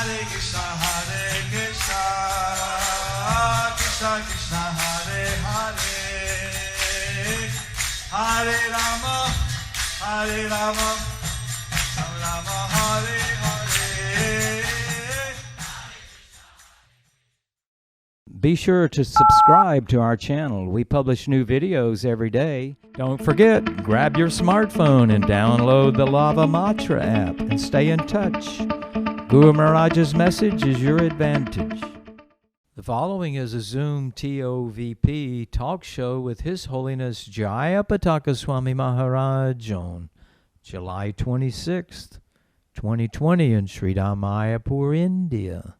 Krishna Krishna Hare Hare Hare Rama Rama Hare Hare. Be sure to subscribe to our channel. We publish new videos every day. Don't forget, grab your smartphone and download the Lava Matra app and stay in touch. Guru Maharaj's message is your advantage. The following is a Zoom TOVP talk show with His Holiness Jayapataka Swami Maharaj on July 26th, 2020 in Sridham, Mayapur, India.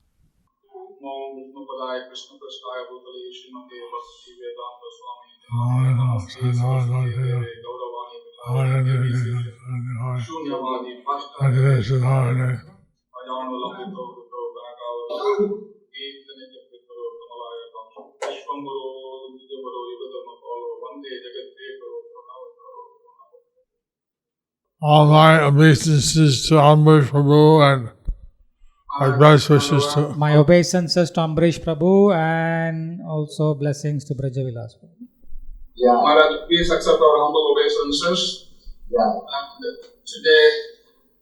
All my obeisances to Amrish Prabhu and my best wishes to... My obeisances to Amrish Prabhu and also blessings to Brajavilas Prabhu. Yeah. Maharaj, please accept our humble obeisances. Yeah. And today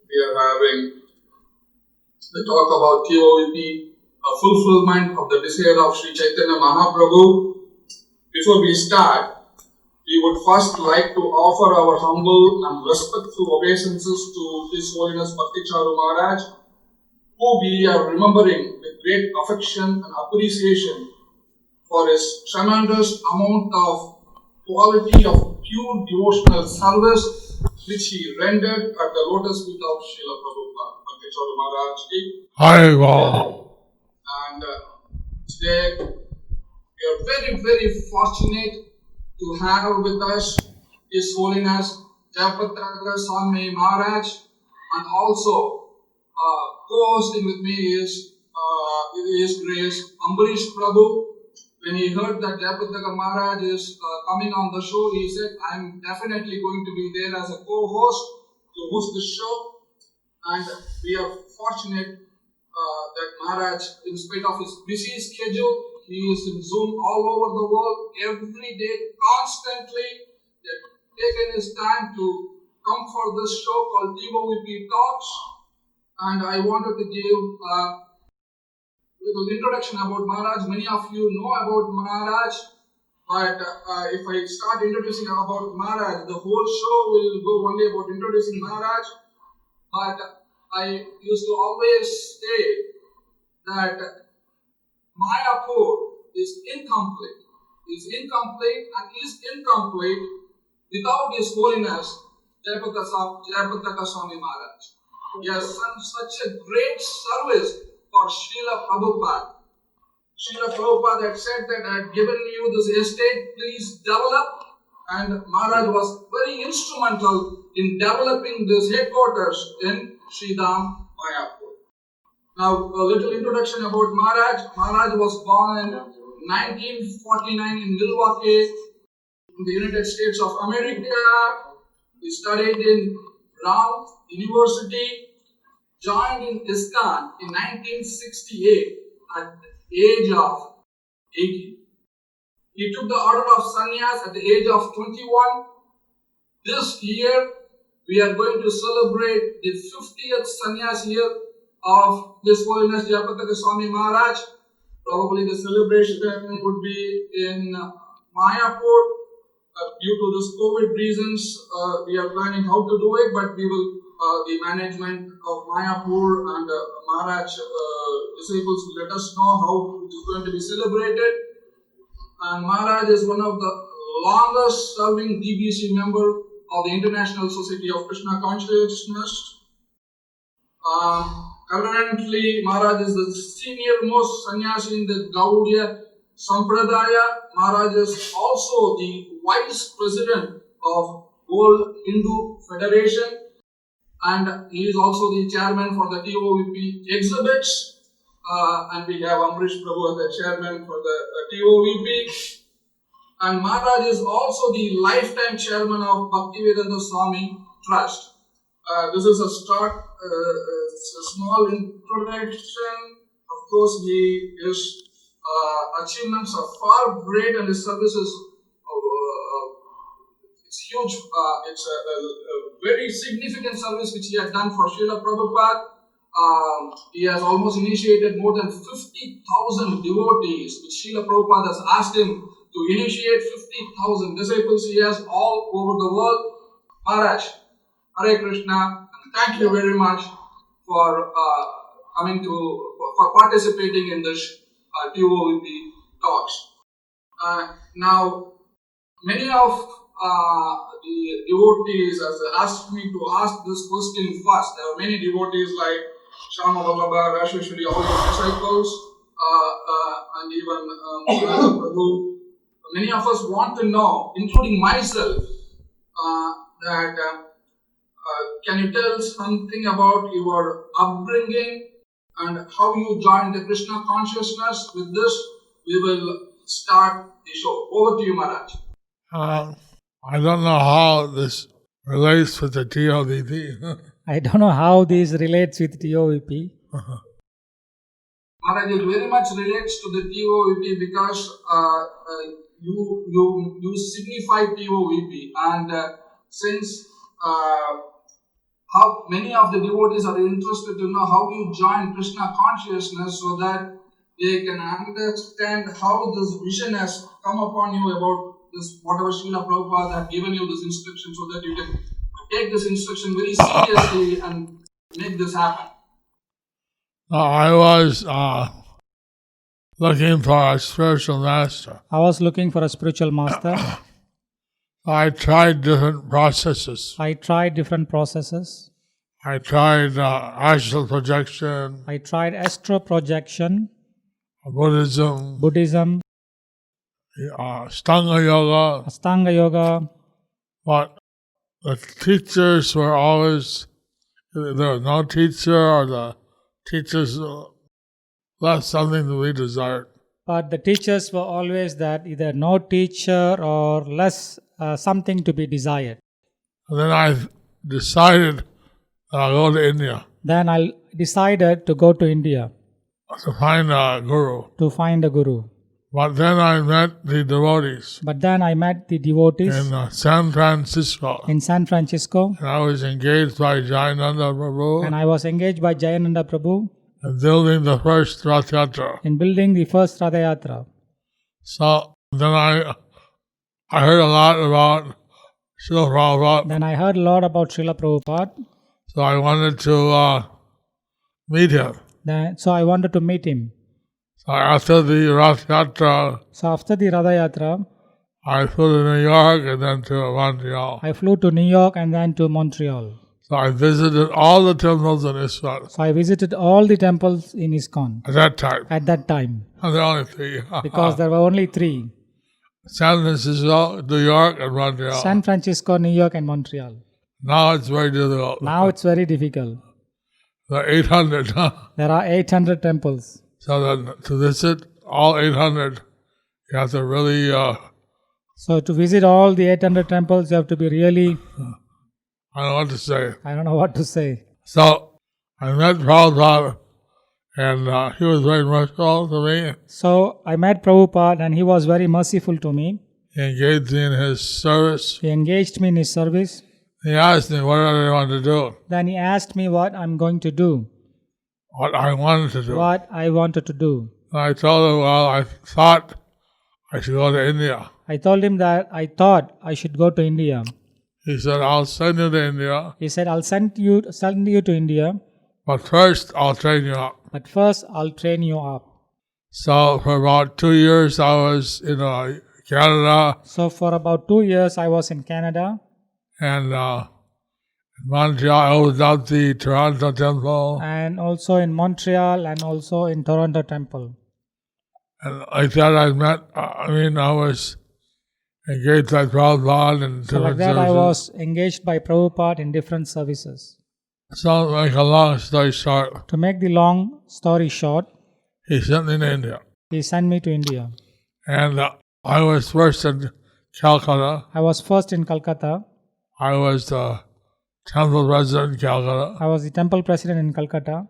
we are having the talk about TOVP, a fulfillment of the desire of Sri Chaitanya Mahaprabhu. Before we start, we would first like to offer our humble and respectful obeisances to His Holiness Bhakti Charu Maharaj, who we are remembering with great affection and appreciation for his tremendous amount of quality of pure devotional service which he rendered at the lotus feet of Srila Prabhupada, Bhakti Charu Maharaj Ji. And today we are very, very fortunate to have with us His Holiness Jayapataka Swami Maharaj, and also co-hosting with me is His Grace Amrish Prabhu. When he heard that Jayapataka Maharaj is coming on the show, he said, I am definitely going to be there as a co-host to host the show. And we are fortunate that Maharaj, in spite of his busy schedule, he is in Zoom all over the world, every day, constantly, taken his time to come for this show called TOVP Talks. And I wanted to give a little introduction about Maharaj. Many of you know about Maharaj, but if I start introducing about Maharaj, the whole show will go only about introducing Maharaj. But I used to always say that Mayapur is incomplete without His Holiness Jayapataka Swami Maharaj. He has done such a great service for Srila Prabhupada. Srila Prabhupada had said that I had given you this estate, please develop, and Maharaj was very instrumental in developing this headquarters in Sridham, Mayapur. Now, a little introduction about Maharaj. Maharaj was born in 1949 in Milwaukee, in the United States of America. He studied in Brown University, joined in ISKCON in 1968 at the age of 18. He took the order of sannyas at the age of 21. This year, we are going to celebrate the 50th sannyas year of His Holiness Jayapataka Swami Maharaj. Probably the celebration would be in Mayapur. Due to this COVID reasons, we are planning how to do it, but we will, the management of Mayapur and Maharaj disciples will let us know how it is going to be celebrated. And Maharaj is one of the longest serving DBC member of the International Society of Krishna Consciousness. Currently, Maharaj is the senior most sannyasi in the Gaudiya Sampradaya. Maharaj is also the vice president of World Hindu Federation, and he is also the chairman for the TOVP exhibits. And we have Amrish Prabhu as the chairman for the TOVP. And Maharaj is also the lifetime chairman of Bhaktivedanta Swami Trust. This is a start small introduction. Of course, his achievements are far great, and his services it's huge. It's a very significant service which he has done for Srila Prabhupada. He has almost initiated more than 50,000 devotees, which Srila Prabhupada has asked him to initiate 50,000 disciples. He has all over the world. Maharaj, Hare Krishna, and thank you very much for for participating in this TOVP talks. Now, many of the devotees has asked me to ask this question first. There are many devotees like Shama Vallabha, Rasheshwari, all the disciples, and even Prabhu. Many of us want to know, including myself, that can you tell something about your upbringing and how you joined the Krishna consciousness? With this, we will start the show. Over to you, Maharaj. I don't know how this relates with the TOVP. I don't know how this relates with TOVP. Maharaj, it very much relates to the TOVP because you signify TOVP, and since how many of the devotees are interested to know how you join Krishna consciousness so that they can understand how this vision has come upon you about this, whatever Srila Prabhupada have given you this instruction, so that you can take this instruction very seriously and make this happen. I was looking for a spiritual master. I was looking for a spiritual master. I tried different processes. I tried different processes. I tried astral projection, I tried astro projection, Buddhism, Ashtanga Yoga, but the teachers were always, there was no teacher, or the teachers left something to be desired. but the teachers were always that either no teacher or less something to be desired. And then I decided that I'll go to India Then I decided to go to India to find a guru. to find a guru. But then I met the devotees But then I met the devotees in San Francisco. in San Francisco, And I was engaged by Jayananda Prabhu and I was engaged by Jayananda Prabhu in building the first Rath Yatra. in building the first Ratha Yatra. So then I heard a lot about Srila Prabhupada, Then I heard a lot about Srila Prabhupada, so I wanted to meet him. so I wanted to meet him. So after the Rath Yatra, So after the Ratha Yatra, I flew to New York and then to Montreal. I flew to New York and then to Montreal. So I visited all the temples in ISKCON So I visited all the temples in ISKCON at that time. at that time, And there are only three. because there were only three: San Francisco, New York, and Montreal. San Francisco, New York, and Montreal. Now it's very difficult. Now it's very difficult. There are 800. There are 800 temples. So then to visit all 800, you have to really, So to visit all the 800 temples, you have to be really, I don't know what to say. I don't know what to say. So I met Prabhupada, and he was very merciful to me. So I met Prabhupada and he was very merciful to me. He engaged me in his service. He engaged me in his service. He asked me what I wanted to do, Then he asked me what I'm going to do, what I wanted to do. what I wanted to do. And I told him, well, I thought I should go to India. I told him that I thought I should go to India. He said, I'll send you to India, He said, I'll send you to India, but first I'll train you up. but first I'll train you up. So for about 2 years I was in Canada So for about 2 years I was in Canada, and in Montreal. I opened up the Toronto Temple, and also in Montreal, and also in Toronto Temple. and like that I was engaged by Prabhupada and So like different that I services. was engaged by Prabhupada in different services. So to make a long story short, To make the long story short, he sent me to India. he sent me to India. And I was first in Calcutta. I was first in Calcutta. I was the temple president in Calcutta. I was the temple president in Calcutta.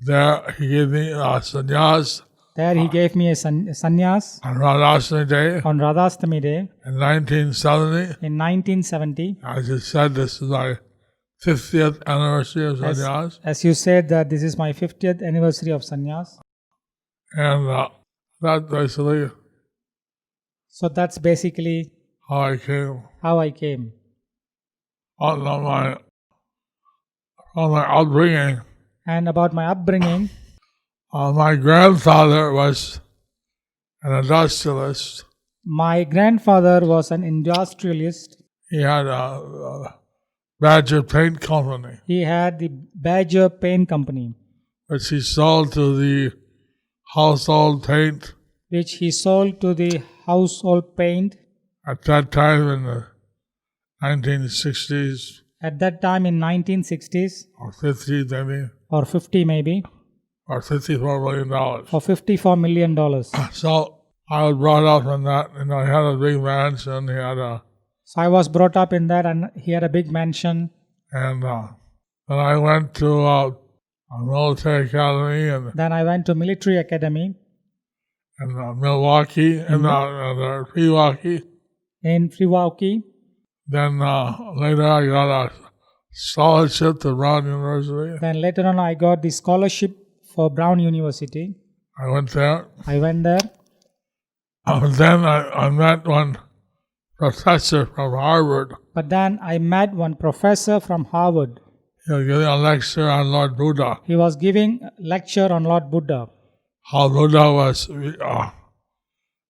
There he gave me sannyas There he gave me a sannyas on Radhastami Day on Radhastami Day in 1970. in 1970. I just said this is my 50th anniversary of sannyas. As you said that this is my 50th anniversary of sannyas. And that basically So that's basically how I came how I came. on my upbringing. And about my upbringing, My grandfather was an industrialist. my grandfather was an industrialist. He had a Badger paint company, He had the Badger Paint Company, which he sold to the household paint which he sold to the household paint at that time in the 1960s at that time in 1960s or 50s maybe, or 50 maybe, or $54 million. for $54 million. So I was brought up in that. He had a big mansion. He had So I was brought up in that, and he had a big mansion. and then I went to a military academy Then I went to military academy in Milwaukee and Pewaukee. in Milwaukee. Then later I got a scholarship to Brown University. Then later on I got the scholarship for Brown University. I went there. I went there. Then I met one professor from Harvard. But then I met one professor from Harvard. He was giving a lecture on Lord Buddha. He was giving a lecture on Lord Buddha. How Buddha was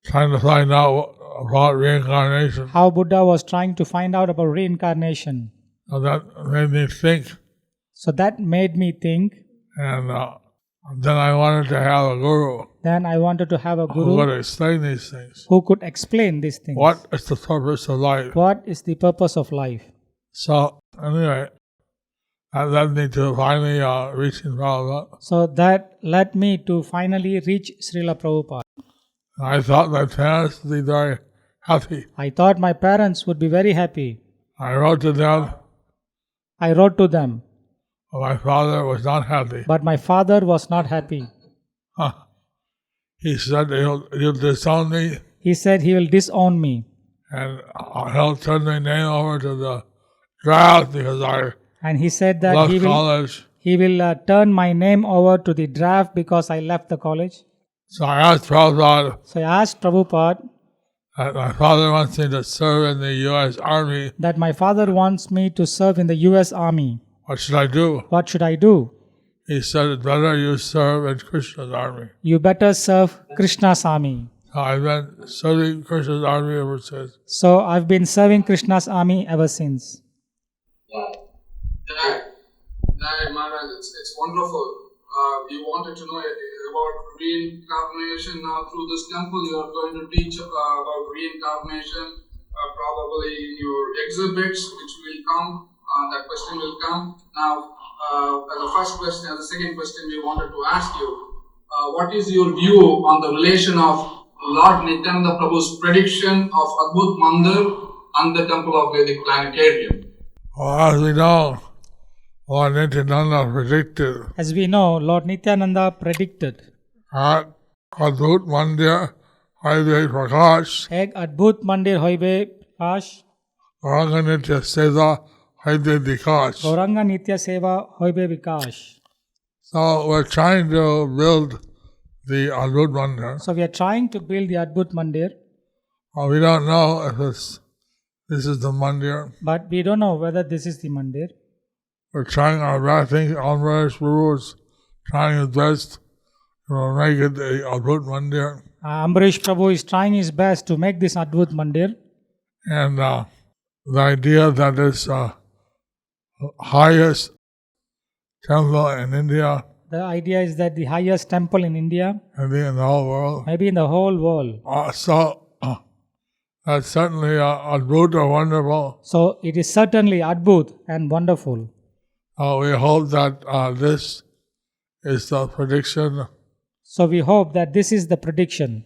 trying to find out about reincarnation. How Buddha was trying to find out about reincarnation. So that made me think. So that made me think. And then I wanted to have a guru Then I wanted to have a who guru would explain these things. who could explain these things. What is the purpose of life? What is the purpose of life? So anyway, that led me to finally reaching Prabhupada. So that led me to finally reach Srila Prabhupada. I thought my parents would be very happy. I thought my parents would be very happy. I wrote to them, but my father was not happy. but my father was not happy. He said he'll disown me He said he will disown me, and he'll turn my name over to the draft because I and he said that left he will college. turn my name over to the draft because I left the college. So I asked Prabhupada So I asked Prabhupada that my father wants me to serve in the U.S. Army. that my father wants me to serve in the U.S. Army. What should I do? What should I do? He said, it's better you serve in Krishna's army. You better serve Krishna's army. So I've been serving Krishna's army ever since. So I've been serving Krishna's army ever since. Jai Maharaj, it's wonderful. You wanted to know about reincarnation. Now through this temple you are going to teach about reincarnation probably in your exhibits which will come. That question will come. Now as the first question, as the second question we wanted to ask you, what is your view on the relation of Lord Nityananda Prabhu's prediction of Adbhut Mandir and the Temple of Vedic Planetarium? Well, as we know, Lord Nityananda predicted As we know, Lord Nityananda predicted at Adbhut Mandir Highway Prakash, Ek Adbhut Mandir Hoibe Prakash, Gauranga Nitya Seva Highway Vikash. Gauranga Nitya Seva Hoibe Vikash. So we're trying to build the Adbhut Mandir. So we are trying to build the Adbhut Mandir, We don't know if this is the Mandir. but we don't know whether this is the Mandir. We're trying our best. I think Amrish Guru is trying his best to make it the Adbhut Mandir. Ambarish Prabhu is trying his best to make this Adbhut Mandir. And the idea that this highest temple in India, The idea is that the highest temple in India, maybe in the whole world, maybe in the whole world. That's certainly Adbhut or wonderful. So it is certainly Adbhut and wonderful. We hope that this is the prediction, So we hope that this is the prediction,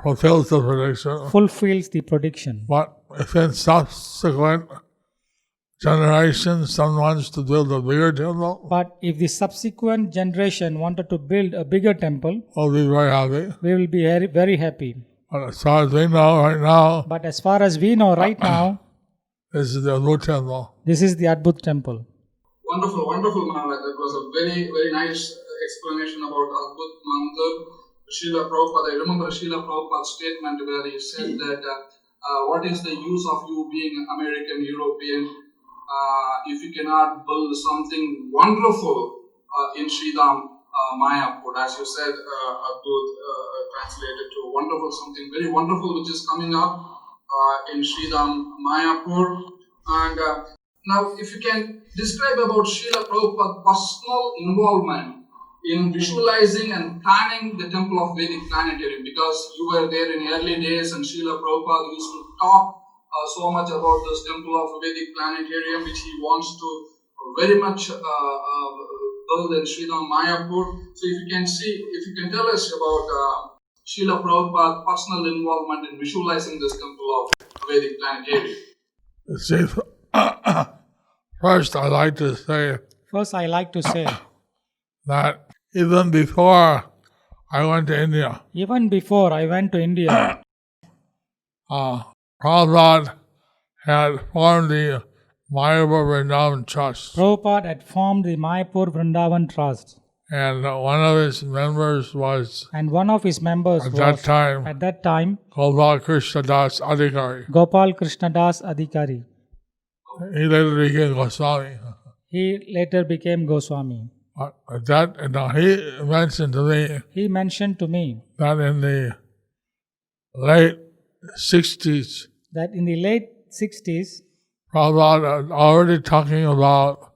fulfills the prediction. fulfills the prediction. But if in subsequent generation, someone wants to build a bigger temple, But if the subsequent generation wanted to build a bigger temple, we'll be very happy. we will be very, very happy. But as far as we know right now, But as far as we know right now, this is the new temple. this is the Adbhut temple. Wonderful, wonderful, Maharaj. That was a very, very nice explanation about Adbhut Mandir. Srila Prabhupada, I remember Srila Prabhupada's statement where he said that what is the use of you being American, European, if you cannot build something wonderful in Sridham, Mayapur. As you said, Adbhut translated to wonderful, something very wonderful which is coming up in Sridham, Mayapur. And now, if you can describe about Srila Prabhupada's personal involvement in visualizing and planning the temple of Vedic planetarium, because you were there in early days and Srila Prabhupada used to talk so much about this temple of Vedic planetarium, which he wants to very much build in Sridham Mayapur. So if you can tell us about Srila Prabhupada's personal involvement in visualizing this temple of Vedic planetarium. See, first I like to say First, I like to say, that even before I went to India, even before I went to India, Prabhupada had formed the Mayapur Vrindavan Trust, Prabhupada had formed the Mayapur Vrindavan Trust. and one of his members was, And one of his members at was, that time, Gopal Krishna Das Adhikari. Gopal Krishna Das Adhikari. He later became Goswami. He later became Goswami. He mentioned to me He mentioned to me that in the late 60s, that in the late 60s, Prabhupada had already talking about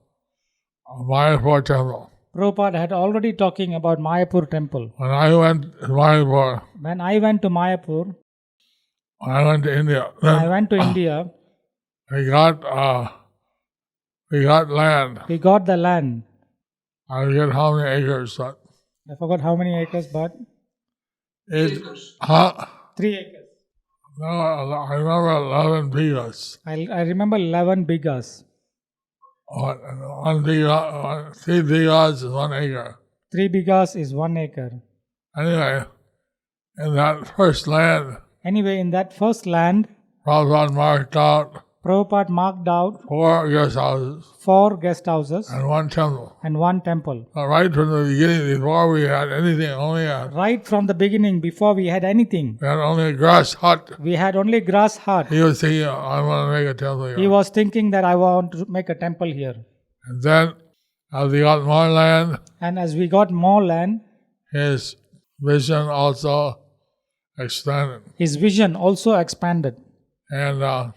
a Mayapur temple. Prabhupada had already talking about Mayapur temple. When I went to Mayapur, When I went to Mayapur, when I went to India, I went to India, we got land. we got the land. I forget how many acres, but I forgot how many acres, but it, 3 acres. no, I remember 11 bighas. I remember 11 bighas. 1 biga, 3 bighas is 1 acre. 3 bighas is 1 acre. Anyway, in that first land, Anyway, in that first land, Prabhupada marked out Prabhupada marked out 4 guest houses 4 guest houses and 1 temple. and 1 temple. Right from the beginning, before we had anything, only had, Right from the beginning, before we had anything, we had only a grass hut. we had only grass hut. He was thinking, I want to make a temple here. He was thinking that I want to make a temple here. And then, as we got more land, And as we got more land, his vision also expanded. his vision also expanded. And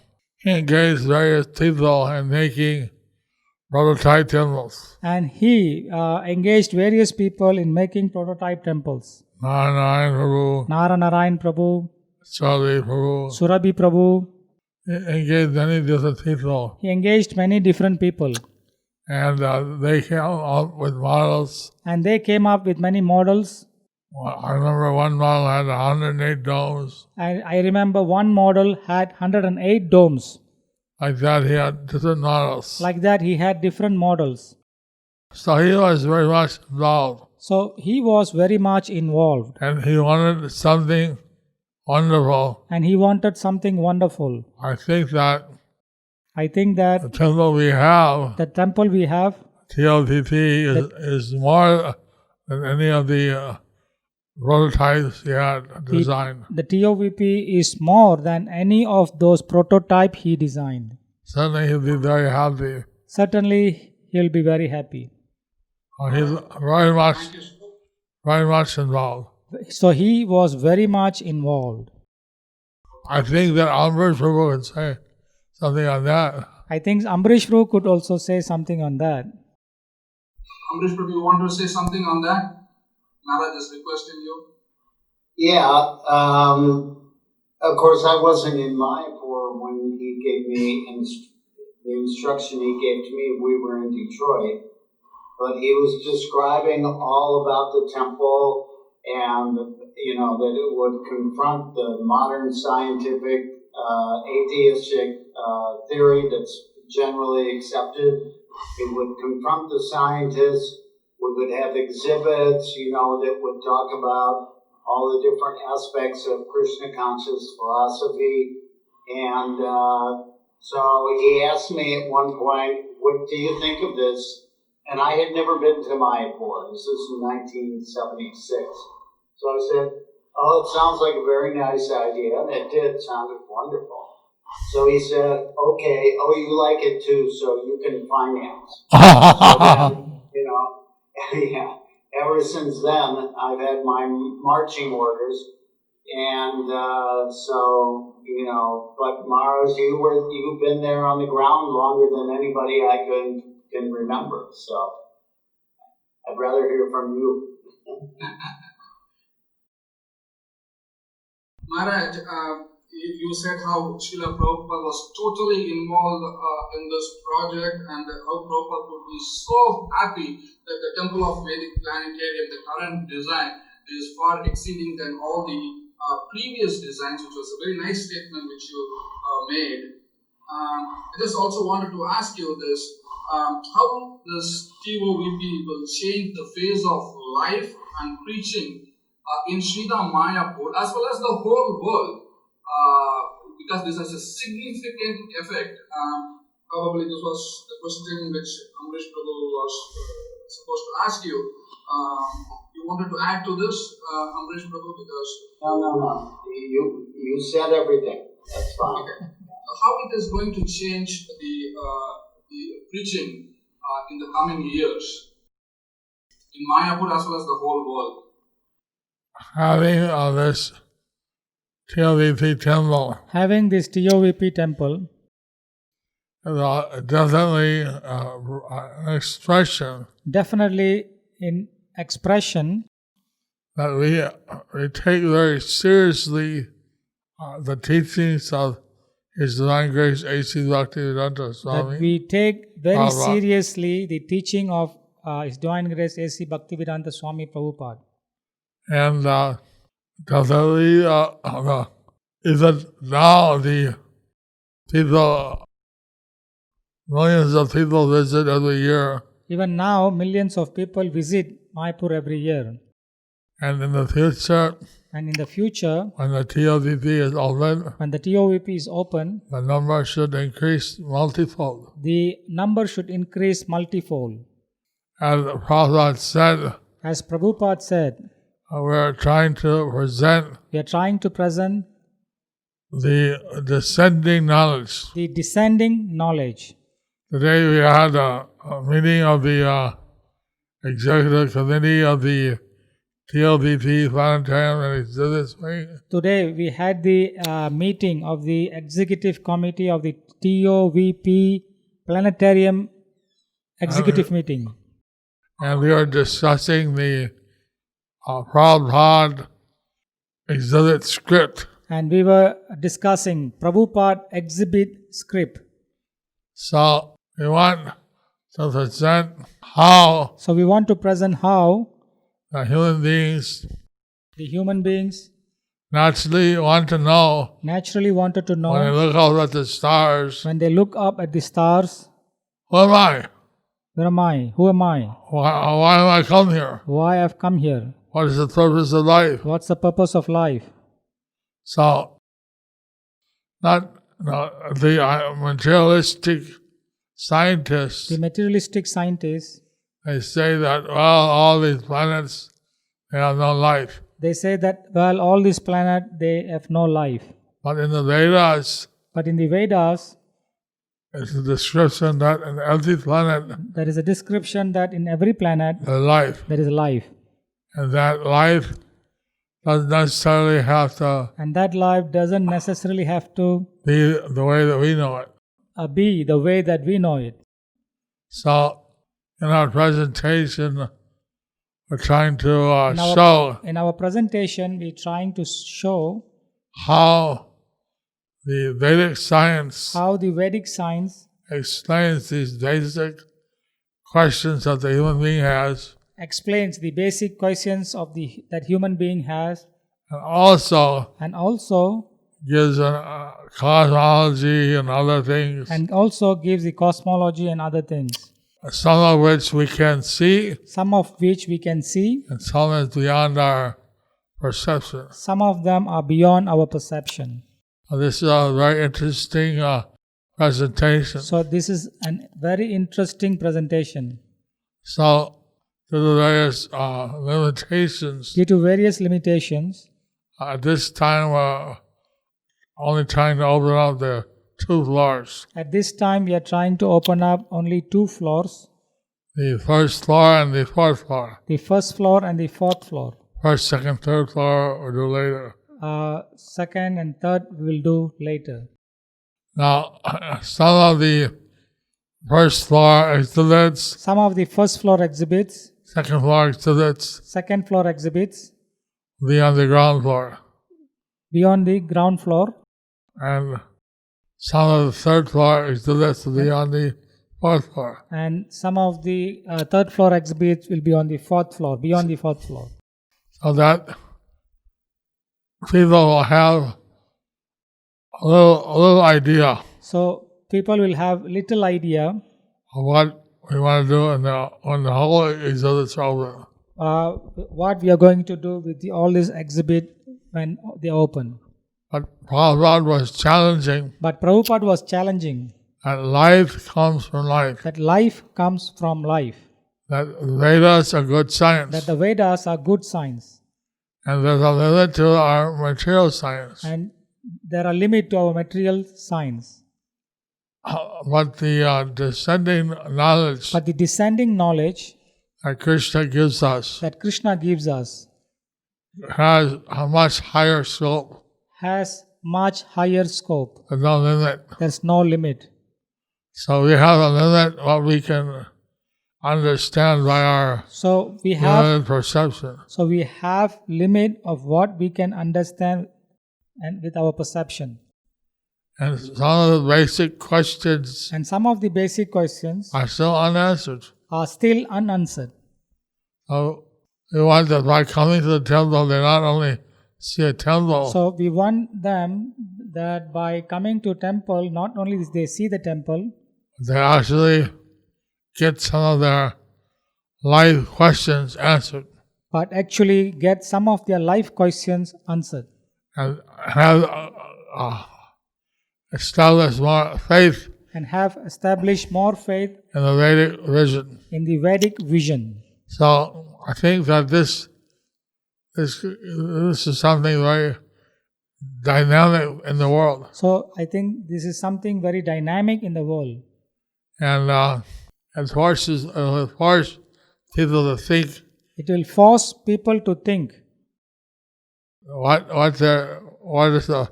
he engaged various people in making prototype temples. And he engaged various people in making prototype temples. Narayan Prabhu, Naranarayan Prabhu, Chaudhary Prabhu. Surabhi Prabhu. He engaged many different people. He engaged many different people. And they came up with models. And they came up with many models. I remember one model had 108 domes. I remember one model had 108 domes. Like that, he had different models. Like that, he had different models. So he was very much involved. So he was very much involved. And he wanted something wonderful. And he wanted something wonderful. I think that I think that the temple we have, the temple we have, TOVP, is more than any of the prototypes he had designed. the TOVP is more than any of those prototype he designed. Certainly he'll be very happy. Certainly, he'll be very happy. He's very much involved. So he was very much involved. I think that Amrish Prabhu can say something on that. I think Amrish Prabhu could also say something on that. Amrish Prabhu, you want to say something on that? Maharaj is requesting you. Yeah, of course I wasn't in Mayapur when he gave me the instruction he gave to me. We were in Detroit, but he was describing all about the temple and, that it would confront the modern scientific atheistic theory that's generally accepted. It would confront the scientists. We would have exhibits, that would talk about all the different aspects of Krishna conscious philosophy. And so he asked me at one point, what do you think of this? And I had never been to Mayapur. This is in 1976. So I said, oh, it sounds like a very nice idea. And it did. It sounded wonderful. So he said, okay, you like it too, so you can finance. So then, yeah, ever since then, I've had my marching orders. And but Maharaj, you've been there on the ground longer than anybody I can remember. So I'd rather hear from you. Maharaj, you said how Srila Prabhupada was totally involved in this project, and how Prabhupada would be so happy that the Temple of Vedic Planetarium, the current design, is far exceeding than all the previous designs, which was a very nice statement which you made. I just also wanted to ask you this, how this TOVP will change the phase of life and preaching in Sridham Mayapur as well as the whole world, because this has a significant effect. Probably this was the question which Amrish Prabhu was supposed to ask you. You wanted to add to this, Amrish Prabhu, because... No. You said everything. That's fine. Okay. How it is going to change the preaching in the coming years in Mayapur as well as the whole world? Having this TOVP temple. Having this TOVP temple Definitely an expression. Definitely in expression That we take very seriously the teachings of His Divine Grace A.C. Bhaktivedanta Swami. that we take very seriously the teaching of His Divine Grace A.C. Bhaktivedanta Swami Prabhupada. And definitely, even now the people, millions of people visit every year. Even now, millions of people visit Mayapur every year. And in the future, And in the future, when the TOVP is open, when the TOVP is open, the number should increase multifold. the number should increase multifold. As Prabhupada said, As Prabhupada said, we're trying to present we are trying to present the descending knowledge. the descending knowledge. Today we had a meeting of the executive committee of the TOVP Planetarium and Exhibits Wing. Today we had the meeting of the executive committee of the TOVP Planetarium executive meeting. And we were discussing the Prabhupada exhibit script. And we were discussing Prabhupada exhibit script. So we want to present how So we want to present how the human beings naturally want to know naturally wanted to when they know look out at the stars, when they look up at the stars, who am I? where am I? Who am I? Why am I come here? Why I've come here? What is the purpose of life? What's the purpose of life? So, the materialistic scientists, The materialistic scientists, they say that, all these planets, they have no life. they say that, all these planets, they have no life. But in the Vedas, But in the Vedas, it's a description that in every planet, there is a description that in every planet, there's life. there is life. And that life doesn't necessarily have to And that life doesn't necessarily have to be the way that we know it. be the way that we know it. So, in our presentation, we're trying to In our presentation, we're trying to show how the Vedic science how the Vedic science explains these basic questions that the human being has, explains the basic questions of that human being has, and also and also gives a cosmology and other things, and also gives the cosmology and other things, some of which we can see, some of which we can see, and some is beyond our perception. some of them are beyond our perception. This is a very interesting presentation. So this is a very interesting presentation. So, to the various limitations, Due to various limitations, at this time we're only trying to open up the 2 floors. at this time we are trying to open up only 2 floors, The first floor and the 4th floor. the first floor and the 4th floor. First, second, 3rd floor we'll do later. Second and third we will do later. Now, some of the first floor exhibits, Some of the first floor exhibits, second floor exhibits, second floor exhibits, will be on the ground floor. beyond the ground floor, And some of the 3rd floor exhibits will be on the 4th floor. and some of the third floor exhibits will be on the 4th floor, beyond the 4th floor. So that people will have a little idea So people will have little idea of what we want to do when the whole exhibit's over. what we are going to do with all this exhibit when they open. But Prabhupada was challenging But Prabhupada was challenging that life comes from life, that life comes from life, that Vedas are good that science, the Vedas are good science, and there's a limit to our material science. and there are limits to our material science. But the descending knowledge But the descending knowledge that Krishna gives us that Krishna gives us has a much higher scope. has much higher scope. There's no limit. There's no limit. So we have a limit what we can understand by our So we have limited perception. limit of what we can understand and with our perception. And some of the basic questions And some of the basic questions are still unanswered. are still unanswered. So we want that by coming to the temple, they not only see a temple, So we want them that by coming to temple, not only they see the temple, they actually get some of their life questions answered but actually get some of their life questions answered and have established more faith and have established more faith in the Vedic vision. in the Vedic vision. So I think that this is something very dynamic in the world, So I think this is something very dynamic in the world, and it forces people to think it will force people to think what is the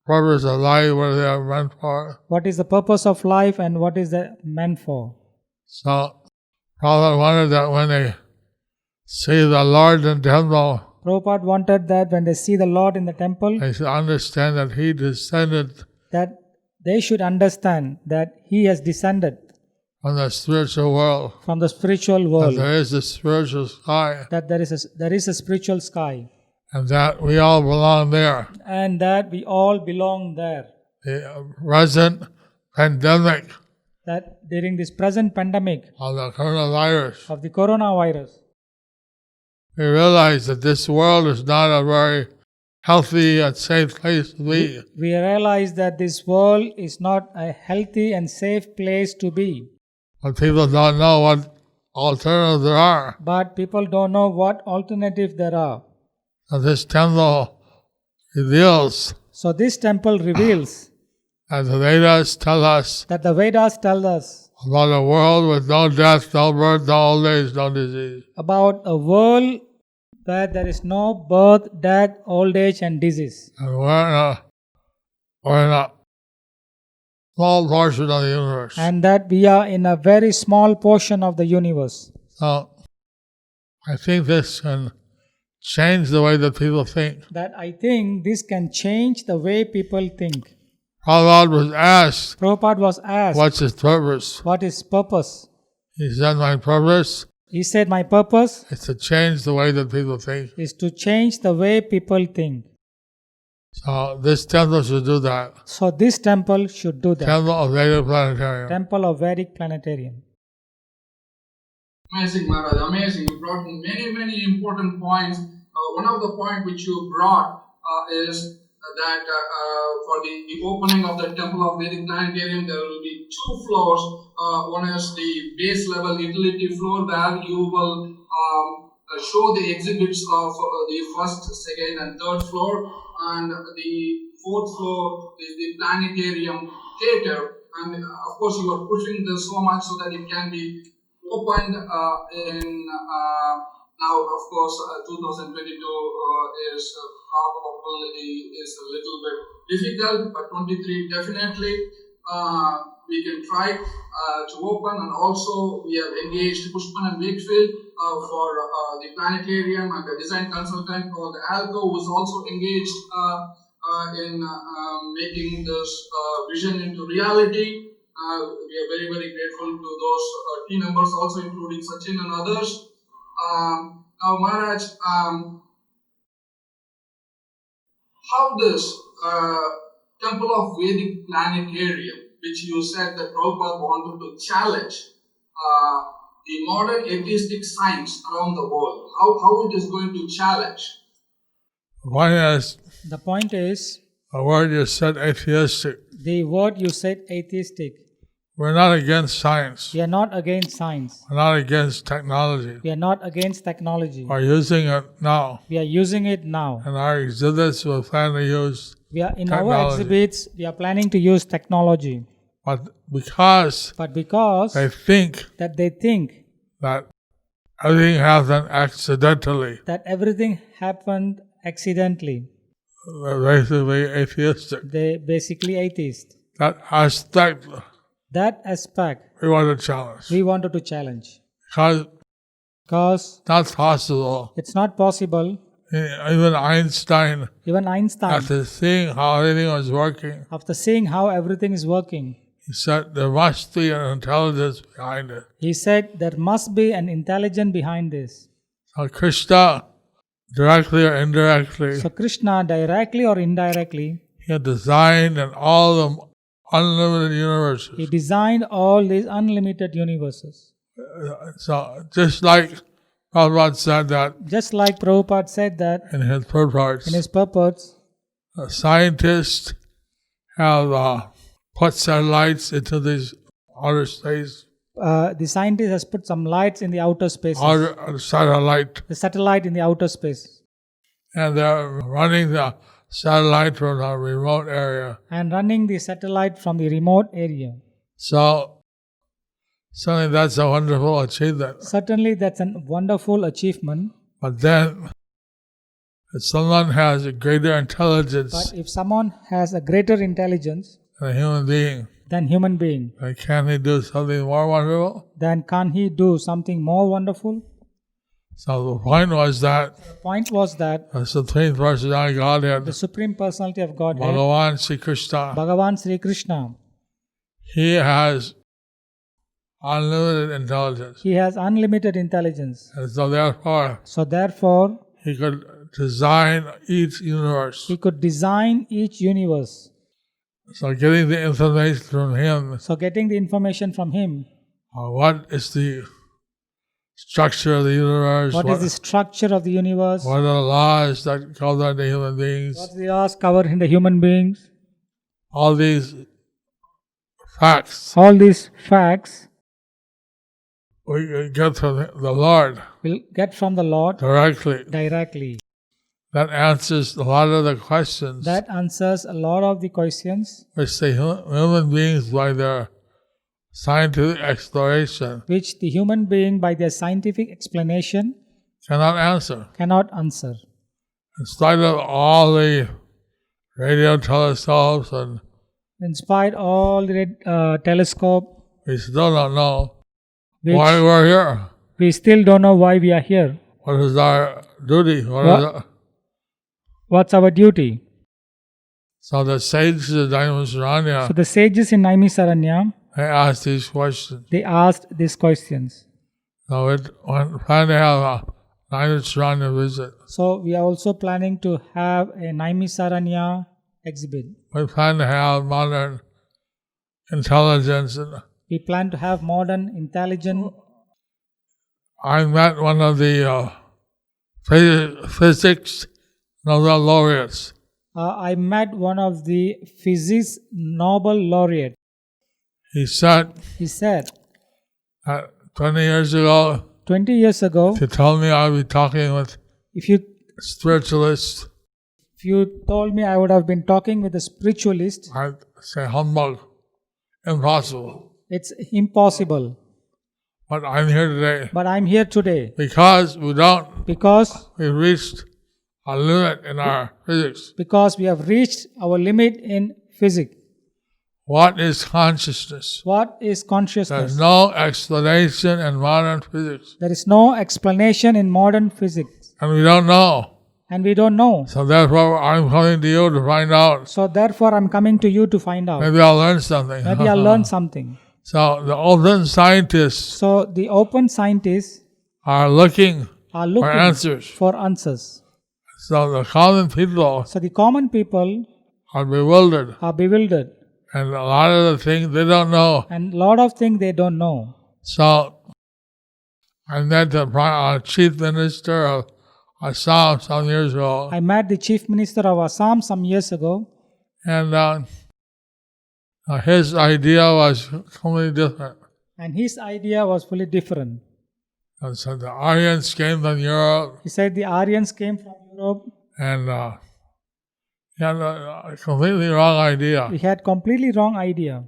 purpose of life, what they are meant for. what is the purpose of life and what is that meant for. So Prabhupada wanted that when they see the Lord in temple, Prabhupada wanted that when they see the Lord in the temple, they should understand that He descended that they should understand that He has descended from the spiritual world, from the spiritual that world, there is a spiritual sky, that there is a spiritual sky, and that we all belong there. and that we all belong there. The present pandemic That during this present pandemic of the coronavirus, of the coronavirus, we realize that this world is not a very healthy and safe place to be. we realize that this world is not a healthy and safe place to be. But people don't know what alternatives there are. But people don't know what alternative there are. And this temple reveals So this temple reveals that the Vedas tell us that the Vedas tell us about a world with no death, no birth, no old age, no disease. about a world where there is no birth, death, old age and disease. And we're in a small portion of the universe. And that we are in a very small portion of the universe. So I think this can change the way that people think. That I think this can change the way people think. Prabhupada was asked, Prabhupada was asked, what's his purpose? what is purpose? He said, my purpose He said, my purpose is to change the way that people think. is to change the way people think. So this temple should do that. So this temple should do that. Temple of Vedic Planetarium. Temple of Vedic Planetarium. Amazing, Maharaj, amazing. You brought many important points. One of the points which you brought is that for the opening of the Temple of Vedic Planetarium, there will be 2 floors. One is the base level utility floor, where you will show the exhibits of the first, second, and third floor, and the 4th floor is the planetarium theater. And of course, you are pushing this so much so that it can be opened in now. Of course, 2022 is probably is a little bit difficult, but 23 definitely we can try to open. And also we have engaged Pushpan and Wakefield for the planetarium, and a design consultant called Alco, who is also engaged in making this vision into reality. We are very grateful to those team members, also including Sachin and others. Now, Maharaj, how this Temple of Vedic Planetarium, which you said that Prabhupada wanted to challenge the modern atheistic science around the world, how it is going to challenge? The point is, the word you said atheistic. the word you said atheistic. We're not against science. We are not against science. We're not against technology. We are not against technology. We're using it now. We are using it now. And our exhibits will plan to use We are in technology. our exhibits. We are planning to use technology. But because they think that they think that everything happened accidentally, that everything happened accidentally, they're basically atheistic. they basically atheist. That aspect That aspect we want to challenge. we wanted to challenge. Because Because it's not possible. it's not possible. Even Einstein, Even Einstein, after seeing how everything was working, after seeing how everything is working, he said there must be an intelligence behind it. he said there must be an intelligence behind this. So Krishna, directly or indirectly, So Krishna, directly or indirectly, he had designed and all the unlimited he universes. designed all these unlimited universes. So just like Prabhupada said that Just like Prabhupada said that in his purports, in his purports, scientists have put satellites into these outer space. the scientist has put some lights in the outer spaces. Outer satellite, The satellite in the outer space. and they're running the satellite from a remote area. And running the satellite from the remote area. So, certainly that's a wonderful achievement. Certainly that's a wonderful achievement. But then, if someone has a greater intelligence But if someone has a greater intelligence than a human being, than human being, then can he do something more wonderful? then can't he do something more wonderful? So the point was that The point was that the Supreme Personality of Godhead, the Supreme Personality of Godhead, Bhagavan Sri Krishna, Bhagavan Sri Krishna, he has unlimited intelligence. he has unlimited intelligence. And so therefore, So therefore, he could design each universe. he could design each universe. So getting the information from him, So getting the information from him, what is the structure of the universe, what is the structure of the universe, what are the laws that govern the human beings, what's the laws covered in the human beings, all these facts all these facts we get from the Lord will get from the Lord directly. That answers a lot of the questions That answers a lot of the questions which the human beings, by their scientific exploration, which the human being by their scientific explanation cannot answer. In spite of all the radio telescopes, and In spite all the telescope, we still don't know which why we're here. we still don't know why we are here. What is our duty? What's our duty? So the sages of Naimisaranya, So the sages in Naimisaranya, they asked these questions. they asked these questions. So we're trying to have Naimisaranya visit. So we are also planning to have a Naimisaranya exhibit. We plan to have modern intelligence. And We plan to have modern, intelligent. I met one of the physics Nobel laureates. I met one of the physics Nobel laureate. He said He said that 20 years ago, 20 years ago, if you told me I'd be talking with if you spiritualists, told me I would have been talking with a spiritualist, I'd say humbug, impossible. it's impossible. But I'm here today But I'm here today because because we reached a limit in our physics. we have reached our limit in physics. What is consciousness? What is consciousness? There's no explanation in modern physics. There is no explanation in modern physics. And we don't know. And we don't know. So therefore I'm coming to you to find out. So therefore I'm coming to you to find out. Maybe I'll learn something. Maybe I'll learn something. So the open scientists So the open scientists are looking are looking for answers. So the common people So the common people are bewildered. And a lot of the things they don't know. And a lot of things they don't know. So I met the chief minister of Assam some years ago. I met the chief minister of Assam some years ago. And his idea was completely different. And his idea was fully different. And so the Aryans came from Europe. He said the Aryans came from Europe. And he had a completely wrong idea. He had completely wrong idea.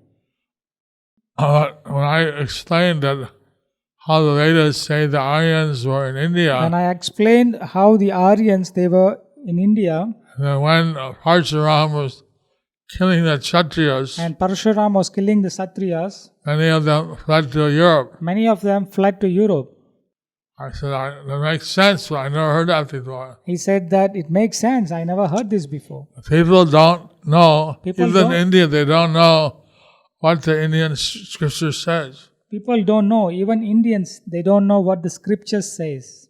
When I explained that how the Vedas say the Aryans were in India, And I explained how the Aryans, they were in India. and then when Parshuram was killing the Kshatriyas, And Parshuram was killing the Satriyas. many of them fled to Europe. Many of them fled to Europe. I said, that makes sense, but I never heard that before. He said that it makes sense. I never heard this before. People don't know, People even don't- in India, they don't know what the Indian scripture says. People don't know. Even Indians, they don't know what the scripture says.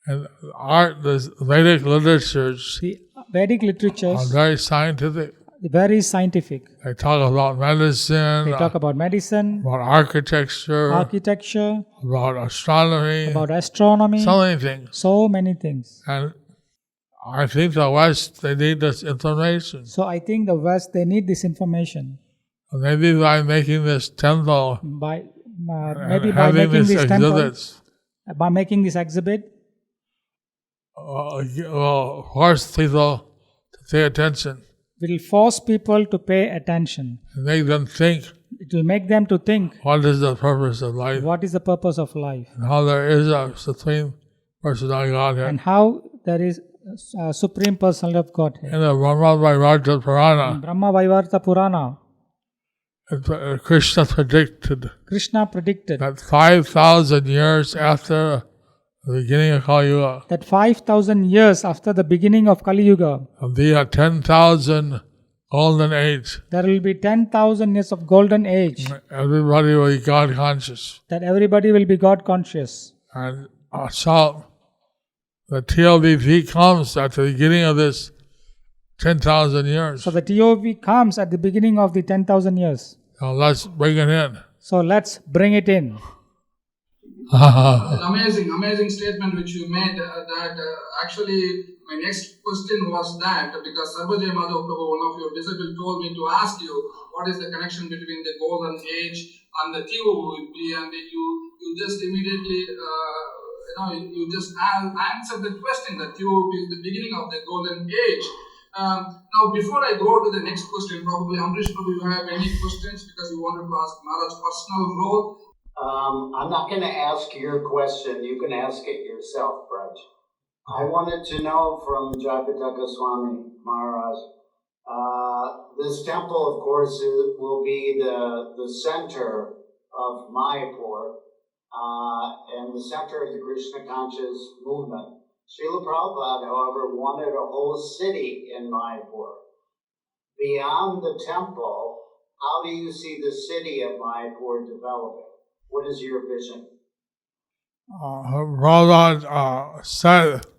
And the Vedic literatures The Vedic are literatures very scientific. very scientific. They talk about medicine, They talk about medicine, about architecture, architecture, about astronomy, about astronomy, so many things. so many things. And I think the West, they need this information. So I think the West, they need this information. Maybe by making this temple, By and maybe by having making this this temple, exhibits, by making this exhibit, will force people to pay attention will force people to pay attention. and make them think, It will make them to think what is the purpose of life, what is the purpose of life and how there is a supreme personality Godhead. and how there is a supreme personality of Godhead. In the Brahma Vaivarta In Purana, Brahma Vaivarta Purana, Krishna predicted Krishna predicted that 5,000 years after the beginning of Kali Yuga, that 5,000 years after the beginning of Kali Yuga, there'll be a 10,000 golden age. there will be 10,000 years of golden age, Everybody will be God conscious. that everybody will be God conscious. And so the TOVP comes at the beginning of this 10,000 years. So the TOV comes at the beginning of the 10,000 years. So let's bring it in. So let's bring it in. An amazing statement which you made. Actually, my next question was that because Sarvajay Madhav Prabhu, one of your disciples, told me to ask you what is the connection between the golden age and the TOVP, and you just immediately you just answered the question that TOVP is the beginning of the golden age. Now, before I go to the next question, probably Amrish Prabhu, you have any questions because you wanted to ask Maharaj's personal role. I'm not going to ask your question. You can ask it yourself, Braj. I wanted to know from Jayapataka Swami Maharaj. This temple, of course, will be the center of Mayapur and the center of the Krishna conscious movement. Srila Prabhupada, however, wanted a whole city in Mayapur. Beyond the temple, how do you see the city of Mayapur developing? What is your vision?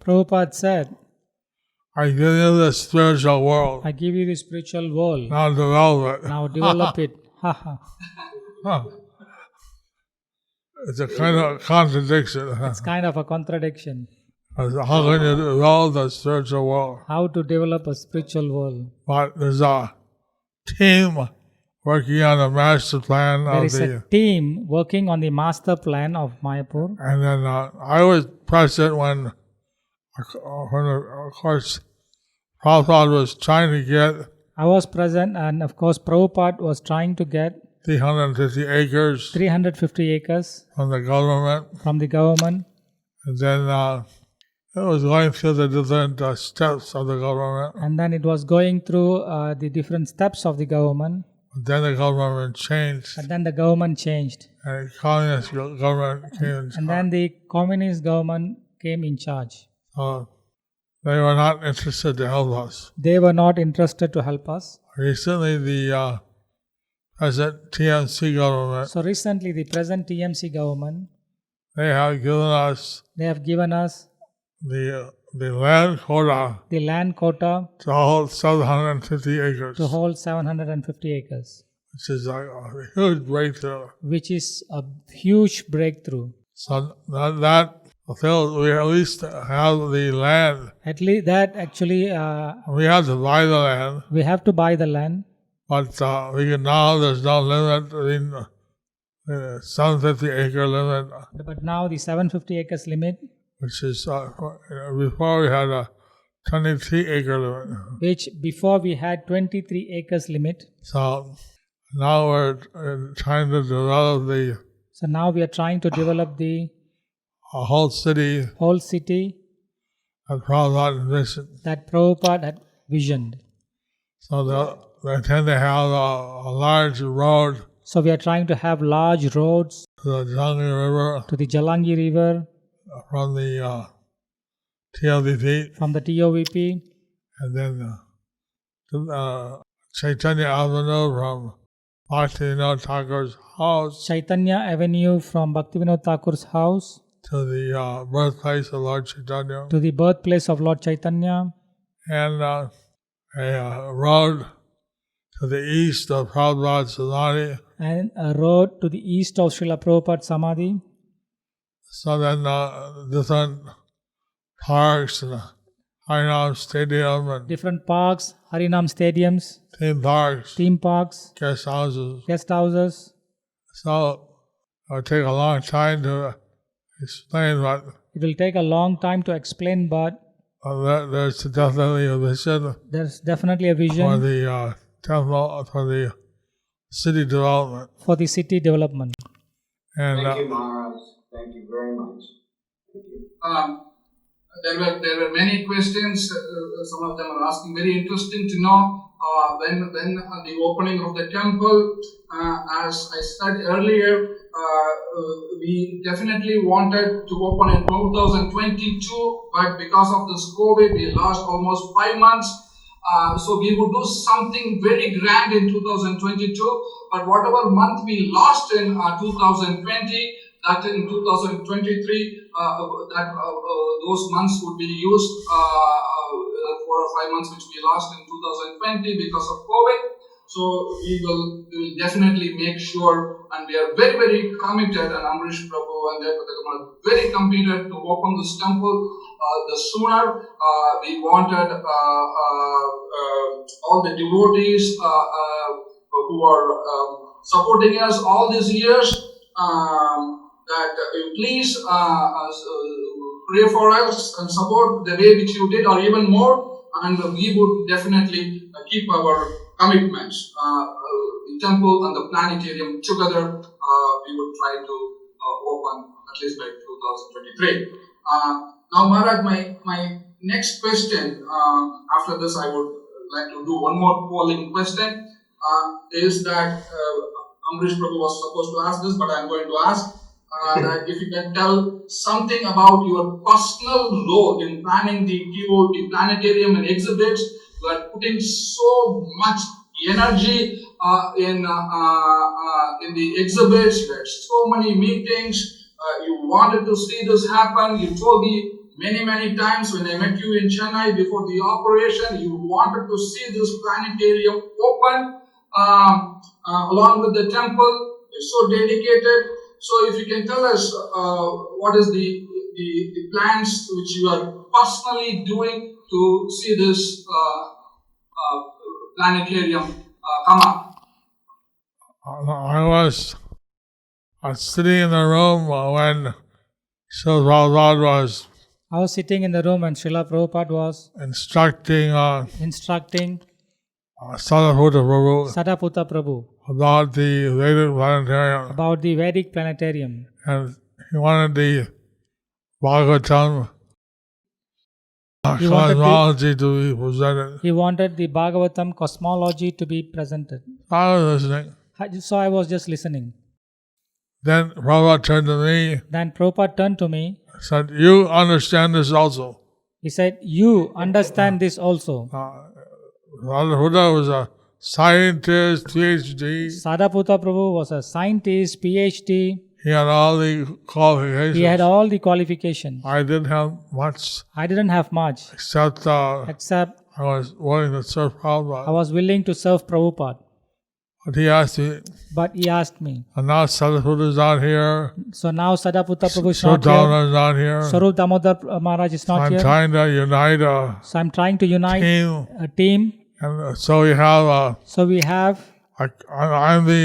Prabhupada said, I give you the spiritual world. I give you the spiritual world. Now develop it. Now develop it. Ha ha. It's a kind of contradiction. It's kind of a contradiction. How can you develop the spiritual world? How to develop a spiritual world? But there's a team working on the master plan There is a team working on the master plan of Mayapur. And then I was present when of course, Prabhupada was trying to get. I was present, and of course, Prabhupada was trying to get 350 acres. 350 acres from the government. From the government. And then it was going through the different steps of the government. And then it was going through the different steps of the government. But then the government changed. And then the government changed. And the communist government came in charge. And then the communist government came in charge. They were not interested to help us. They were not interested to help us. Recently, the present TMC government. So recently, the present TMC government. They have given us. The land quota. The land quota. To hold 750 acres. To hold 750 acres. Which is like a huge breakthrough. Which is a huge breakthrough. So that until we at least have the land. At least that actually. We have to buy the land. We have to buy the land. But we can now, there's no limit. The 750 acre limit. But now the 750 acres limit. Which is before we had a 23 acre limit. Which before we had 23 acres limit. So now we're trying to develop the. So now we are trying to develop the. A whole city. Whole city. That Prabhupada envisioned. That Prabhupada had visioned. So they intend to have a large road. So we are trying to have large roads. To the Jalangi River. To the Jalangi River. From the TOVP. From the TOVP. And then Chaitanya Avenue from Bhaktivinoda Thakur's house. Chaitanya Avenue from Bhaktivinoda Thakur's house. To the birthplace of Lord Chaitanya. To the birthplace of Lord Chaitanya. And a road to the east of Prabhupada's Samadhi. And a road to the east of Srila Prabhupada's Samadhi. So then different parks and Harinam Stadium and different parks, Harinam stadiums, theme parks, guest houses. So it will take a long time to explain, but it will take a long time to explain, but there's definitely a vision. There's definitely a vision for the temple, for the city development. For the city development. And thank you, Maharaj. Thank you very much. Thank you. There were many questions. Some of them are asking. Very interesting to know when the opening of the temple. As I said earlier, we definitely wanted to open in 2022, but because of this COVID, we lost almost 5 months. So we would do something very grand in 2022. But whatever month we lost in 2020. That in 2023, those months would be used 4 or 5 months which we lost in 2020 because of COVID. So we will definitely make sure, and we are very, very committed, and Amrish Prabhu and Jayapataka are very committed to open this temple. The sooner we wanted all the devotees who are supporting us all these years. That please pray for us and support the way which you did, or even more, and we would definitely keep our commitments. The temple and the planetarium together, we would try to open at least by 2023. Now, Maharaj, my next question, after this I would like to do one more polling question, is that Amrish Prabhu was supposed to ask this, but I am going to ask that if you can tell something about your personal role in planning the TOVP planetarium and exhibits. You are putting so much energy in the exhibits. You had so many meetings. you wanted to see this happen. You told me many times when I met you in Chennai before the operation, you wanted to see this planetarium open along with the temple. You're so dedicated. So if you can tell us what is the plans which you are personally doing to see this planetarium come up. I was sitting in the room when Srila Prabhupada was I was sitting in the room and Srila Prabhupada was instructing instructing Sadhaputta Prabhu Sadaputta Prabhu about the Vedic planetarium. about the Vedic planetarium. And he wanted the Bhagavatam He wanted cosmology to be presented. He wanted the Bhagavatam cosmology to be presented. I was listening. So I was just listening. Then Prabhupada turned to me Then Prabhupada turned to me. and said, "You understand this also." He said, "You understand this also." Sadhaputta was a scientist, PhD. Sadaputta Prabhu was a scientist, PhD. He had all the qualifications. He had all the qualifications. I didn't have much I didn't have much, except except I was willing to serve I Prabhupada. was willing to serve Prabhupada. But he asked me, But he asked me. and now Sadhaputta is not here. So now Sadaputta Prabhu is not here. Srodamana is not here. Swarup Damodar Maharaj is not I'm here. trying to unite a So I'm trying to unite team. a team. And so we have So we have, I'm the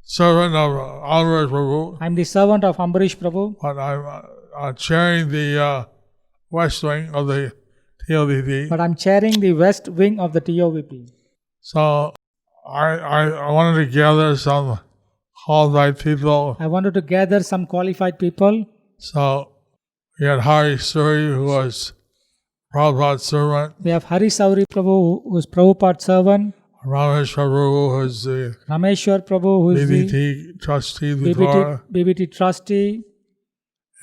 servant of Amrish Prabhu, I'm the servant of Ambarish Prabhu, but I'm chairing the west wing of the TOVP. but I'm chairing the west wing of the TOVP. So I wanted to gather some qualified people. I wanted to gather some qualified people. So we had Hari Suri, who was Prabhupada's servant, We have Hari Sauri Prabhu, who is Prabhupada's servant. Ramesh Prabhu, who is the Rameshwar Prabhu, who is the BBT trustee before, BBT trustee.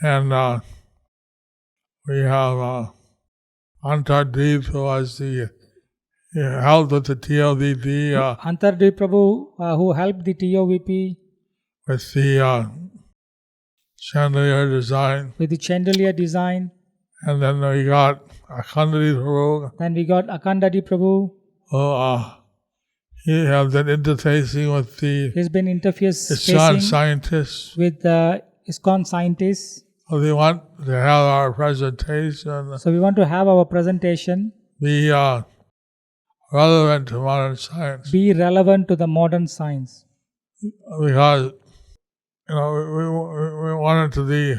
and we have Antardeep, who was the helped with the TOVP Antardeep Prabhu, who helped the TOVP with the chandelier design. with the chandelier design. And then we got Akhandadi Prabhu, Then we got Akandadi Prabhu. who he has been interfacing with the He's been ISKCON interfacing scientists. with the ISKCON scientists. So they want to have our presentation So we want to have our presentation be relevant to modern science. be relevant to the modern science. Because, we wanted to be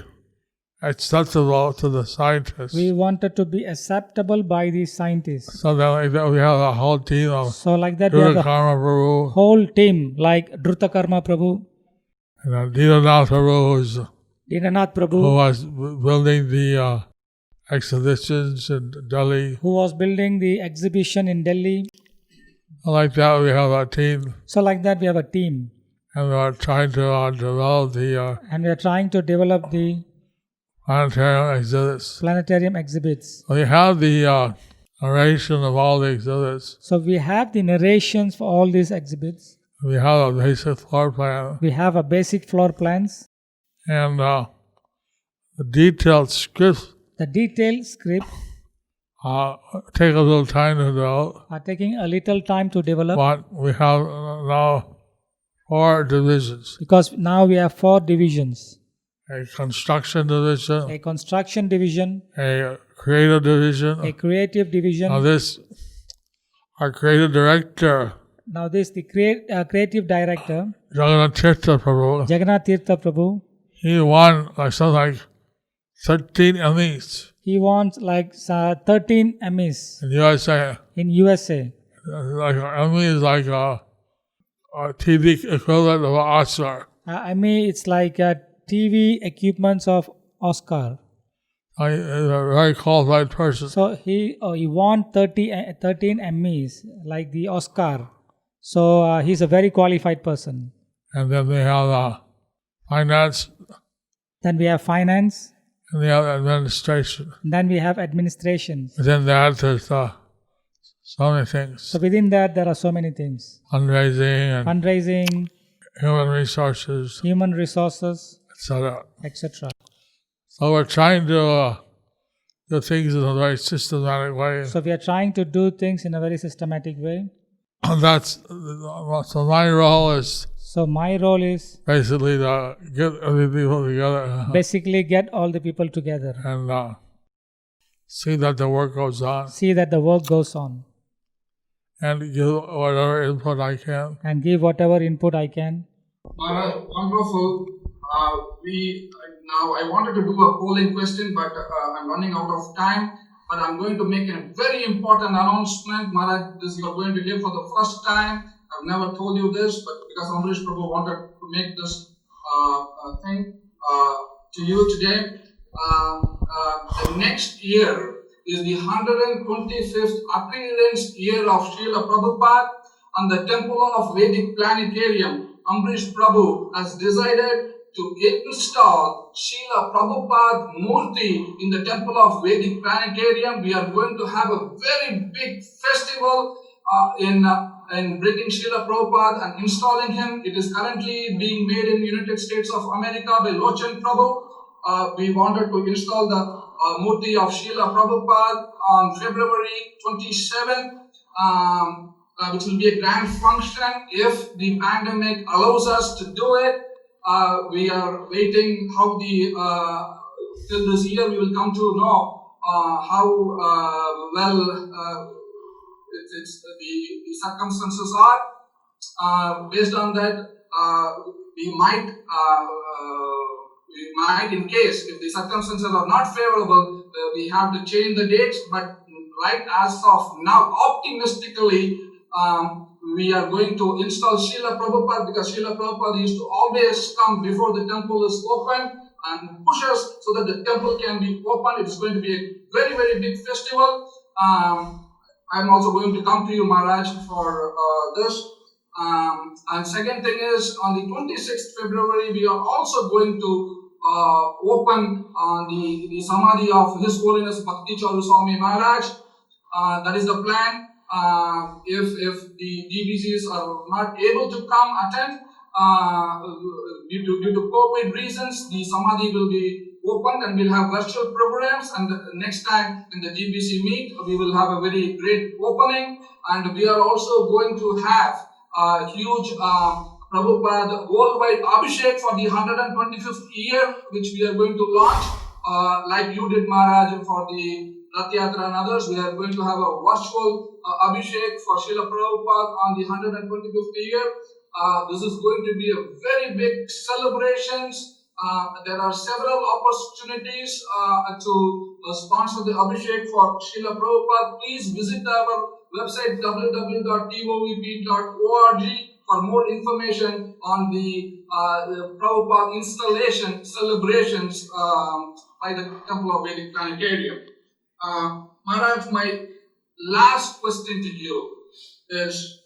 acceptable to the scientists. We wanted to be acceptable by the scientists. So then like that we have a whole team of So like that we have a Karma Prabhu, whole team like Drutakarma Prabhu, and Dinanath Prabhu, Dinanath who Prabhu, was building the exhibitions in Delhi. who was building the exhibition in Delhi. Like that we have a team, So like that we have a team. and we're trying to develop the And we are trying to develop the planetarium exhibits. planetarium exhibits. We have the narration of all the exhibits. So we have the narrations for all these exhibits. We have a basic floor plan, We have a basic floor plans. and the detailed scripts The detailed script take a little time to develop. are taking a little time to develop But we have now 4 divisions: because now we have 4 divisions. a construction division, A construction division, a creative division. a creative division. Now this, our creative director, Now this the creative director, Jagannath Tirtha Prabhu, Jagannath Tirtha Prabhu, he won something like 13 Emmys he wants like 13 Emmys in USA. in USA. Like Emmy is like a TV equivalent of an Oscar. I mean, it's like TV equipments of Oscar. He's a very qualified person. So he won 13 Emmys like the Oscar. So he's a very qualified person. And then they have finance, Then we have finance. and they have administration. Then we have administration. Within that, there's so many things. So within that, there are so many things. Fundraising and Fundraising, human resources, human resources, etc. etc. So we're trying to do things in a very systematic way. So we are trying to do things in a very systematic way. So my role is So my role is basically to get other people together basically get all the people together, and see that the work goes on, see that the work goes on, and give whatever input I can. and give whatever input I can. Wonderful. Now I wanted to do a polling question, but I'm running out of time. But I'm going to make a very important announcement. Maharaj, this you are going to hear for the first time. I've never told you this, but because Amrish Prabhu wanted to make this thing to you today. The next year is the 125th appearance year of Srila Prabhupada on the Temple of Vedic Planetarium. Amrish Prabhu has decided to install Srila Prabhupada Murti in the Temple of Vedic Planetarium. We are going to have a very big festival in bringing Srila Prabhupada and installing him. It is currently being made in the United States of America by Lochan Prabhu. We wanted to install the Murti of Srila Prabhupada on February 27th, which will be a grand function if the pandemic allows us to do it. We are waiting how till this year we will come to know how well the circumstances are. Based on that, we might, in case if the circumstances are not favorable, we have to change the dates. But right as of now, optimistically, we are going to install Srila Prabhupada, because Srila Prabhupada used to always come before the temple is open and push us so that the temple can be open. It is going to be a very, very big festival. I'm also going to come to you, Maharaj, for this. And second thing is, on the 26th February, we are also going to open the Samadhi of His Holiness Bhakti Charu Swami Maharaj. That is the plan. If the DBCs are not able to come attend due to COVID reasons, the Samadhi will be opened and we'll have virtual programs. And next time in the DBC meet, we will have a very great opening. And we are also going to have a huge Prabhupada worldwide Abhishek for the 125th year, which we are going to launch, like you did, Maharaj, for the Rath Yatra and others. We are going to have a virtual Abhishek for Srila Prabhupada on the 125th year. This is going to be a very big celebrations. There are several opportunities to sponsor the Abhishek for Srila Prabhupada. Please visit our website www.tovp.org for more information on the Prabhupada installation celebrations by the Temple of Vedic Planetarium. Maharaj, my last question to you is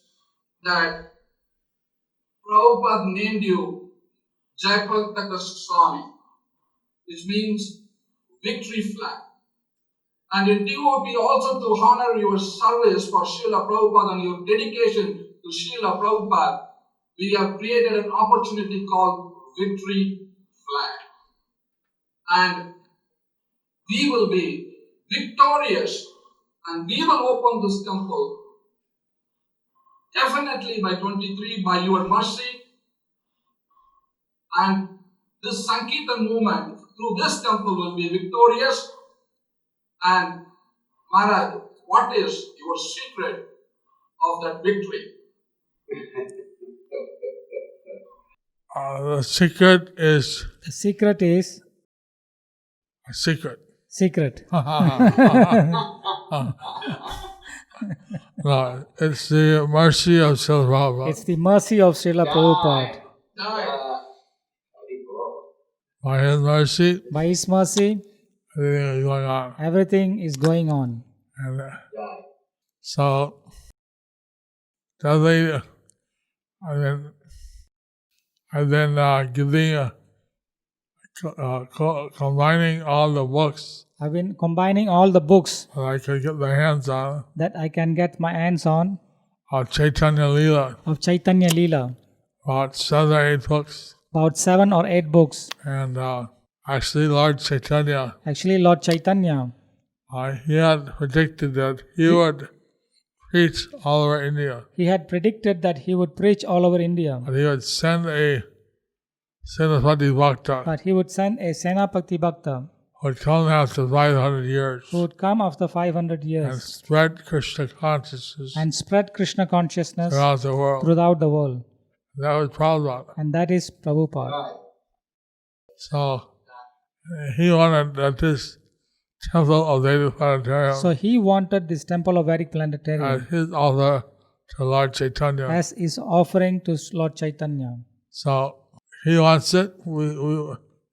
that Prabhupada named you Jayapataka Swami, which means victory flag. And in TOVP also to honor your service for Srila Prabhupada and your dedication to Srila Prabhupada, we have created an opportunity called Victory Flag. And we will be victorious and we will open this temple definitely by 23 by your mercy. And this Sankirtan movement through this temple will be victorious. And Maharaj, what is your secret of that victory? The secret is The secret is a secret. secret. No, it's the mercy of Srila Prabhupada. It's the mercy of Srila Prabhupada. By His mercy, By His mercy, everything is going on. everything is going on. And so, definitely, I've been giving, combining all the books I've been combining all the books that I could get my hands on that I can get my hands on of Chaitanya Leela, of Chaitanya Leela, about 7 or 8 books. About 7 or 8 books. And actually, Lord Chaitanya, Actually, Lord Chaitanya, he had predicted that he would preach all over India. he had predicted that he would preach all over India. But he would send a Senapati Bhakta But he would send a Senapati Bhakta who would come after 500 years who would come after 500 and years spread Krishna consciousness and spread Krishna consciousness throughout the world. throughout the world. That was Prabhupada. And that is Prabhupada. Right. So he wanted that this temple of Vedic Planetarium So he wanted this temple of Vedic as Planetarium his altar to Lord Chaitanya. as his offering to Lord Chaitanya. So he wants it.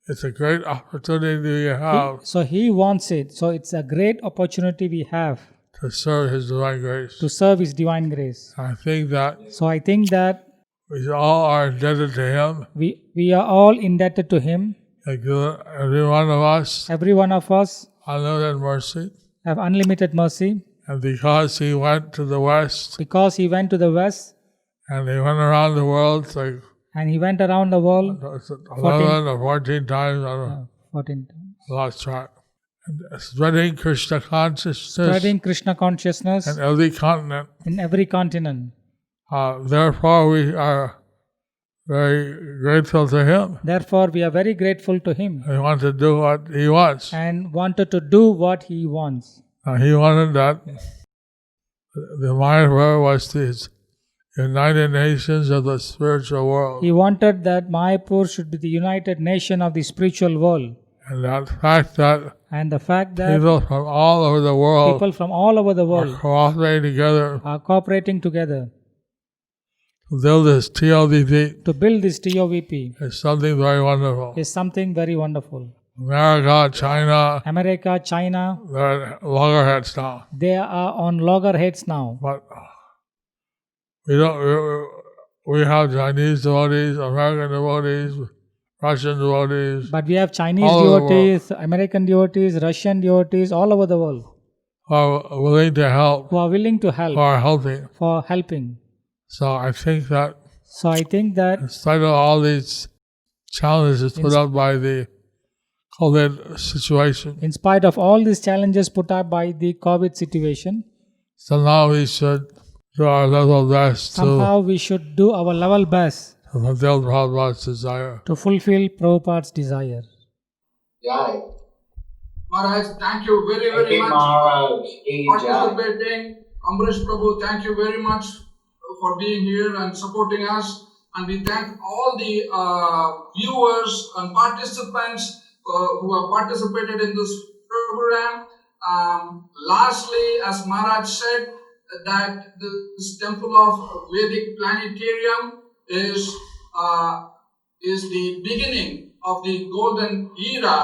It's a great opportunity we have So he wants it. So it's a great opportunity we have to serve His divine grace. to serve His divine grace. I think that So I think that we all are indebted to Him. we are all indebted to Him. Every one of us, Every one of us unlimited mercy. have unlimited mercy And because He went to the West because He went to the West and He went around the world like and He went around the world 11 or 14 times, I don't know, 14 times. lost track. And spreading Krishna consciousness Spreading Krishna consciousness in every continent. in every continent. Therefore, we are very grateful to Him. Therefore, we are very grateful to Him We want to do what He wants. and wanted to do what He wants. He wanted that the Mayapur was the United Nations of the spiritual world. He wanted that Mayapur should be the united nation of the spiritual world. And that fact that And the fact that people from all over the world people from all over the are world cooperating together are cooperating together to build this TOVP to build this TOVP is something very wonderful. is something very wonderful. America, China, America, China, they're loggerheads now. they are on loggerheads now. But we don't. We have Chinese devotees, American devotees, Russian devotees, But we have Chinese all over the devotees, American devotees, Russian devotees, all over the world who are willing to help, who are willing to who help are helping. for helping. So I think that So I think that in spite of all these challenges put up by the COVID situation, in spite of all these challenges put up by the COVID situation, somehow we should do our level best somehow we should do our level best to fulfill Prabhupada's desire. to fulfill Prabhupada's desire. Jai. Maharaj, thank you very, Thank very you, much Maharaj. Ki for Jai. participating. Ambrish Prabhu, thank you very much for being here and supporting us. And we thank all the viewers and participants who have participated in this program. Lastly, as Maharaj said, that this temple of Vedic Planetarium is the beginning of the golden era,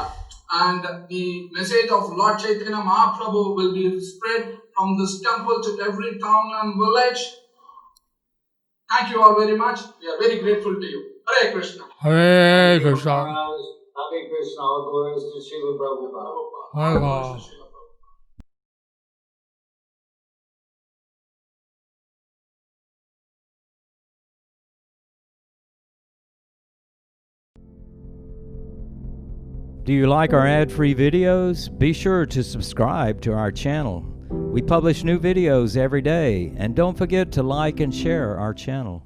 and the message of Lord Chaitanya Mahaprabhu will be spread from this temple to every town and village. Thank you all very much. We are very grateful to you. Hare Krishna. Hare Krishna. Maharaj. Hare Krishna. All glories to Srila Prabhupada. Hare Krishna. Do you like our ad-free videos? Be sure to subscribe to our channel. We publish new videos every day, and don't forget to like and share our channel.